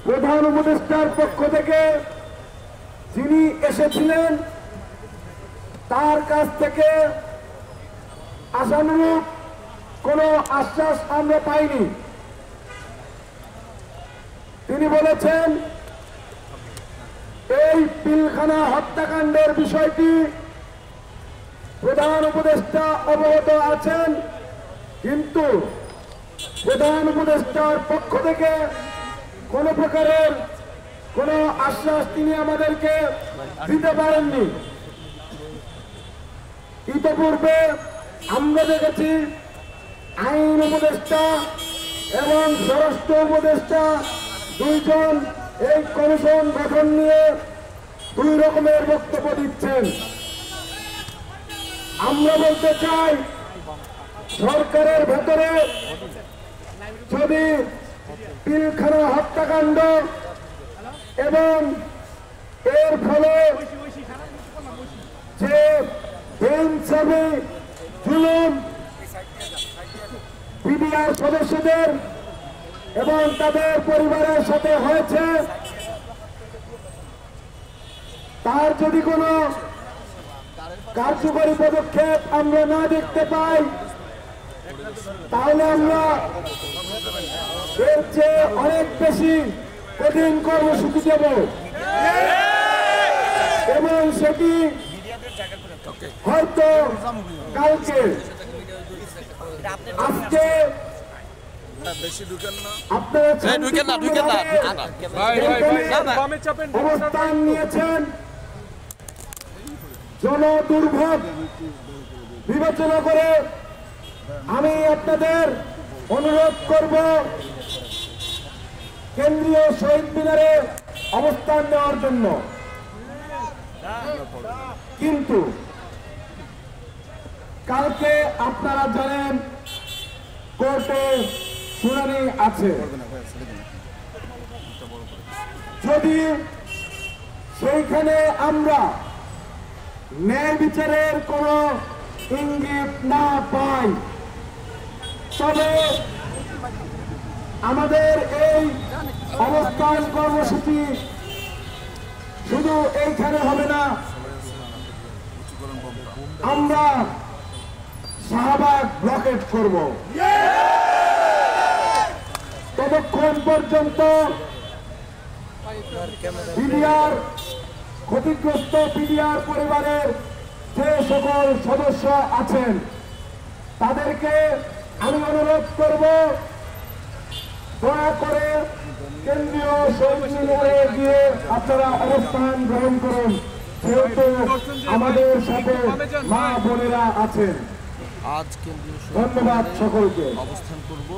প্রধান উপদেষ্টার পক্ষ থেকে যিনি এসেছিলেন তার কাছ থেকে আশানুরূপ কোনো আশ্বাস আমরা পাইনি। তিনি বলেছেন এই পিলখানা হত্যাকাণ্ডের বিষয়টি প্রধান উপদেষ্টা অবগত আছেন, কিন্তু প্রধান উপদেষ্টার পক্ষ থেকে কোনো প্রকারের কোনো আশ্বাস তিনি আমাদেরকে দিতে পারেননি। ইতিপূর্বে আমরা দেখেছি আইন উপদেষ্টা এবং স্বরাষ্ট্র উপদেষ্টা দুইজন এই কমিশন গঠন নিয়ে দুই রকমের বক্তব্য দিচ্ছেন। আমরা বলতে চাই সরকারের ভেতরে যদি পিলখানা হত্যাকাণ্ড এবং এর ফলে যে বেআইনি জুলুম বিডিআর সদস্যদের এবং তাদের পরিবারের সাথে হয়েছে, তার যদি কোনো কার্যকরী পদক্ষেপ আমরা না দেখতে পাই, তাহলে আমরা এর চেয়ে অনেক বেশি কঠিন কর্মসূচি দেব এবং সেটি হয়তো কালকে আজকে অবস্থান নিয়েছেন জনদুর্ভোগ বিবেচনা করে আমি আপনাদের অনুরোধ করব কেন্দ্রীয় শহীদ মিনারে অবস্থান নেওয়ার জন্য। কিন্তু কালকে আপনারা জানেন কোর্টে শুনানি আছে। যদি সেইখানে আমরা ন্যায় বিচারের কোনো ইঙ্গিত না পাই, তবে আমাদের এই অবস্থান কর্মসূচি শুধু এইখানে হবে না, আমরা শাহবাগ ব্লকেট করব। ততক্ষণ পর্যন্ত বিডিআর ক্ষতিগ্রস্ত বিডিআর পরিবারের যে সকল সদস্য আছেন তাদেরকে আমি অনুরোধ করব, দয়া করে কেন্দ্রীয় শহীদ মিনারে গিয়ে আপনারা অবস্থান গ্রহণ করুন, যেহেতু আমাদের সাথে মা বোনেরা আছেন। আজ কেন্দ্রীয় ধন্যবাদ সকলকে। অবস্থান করব।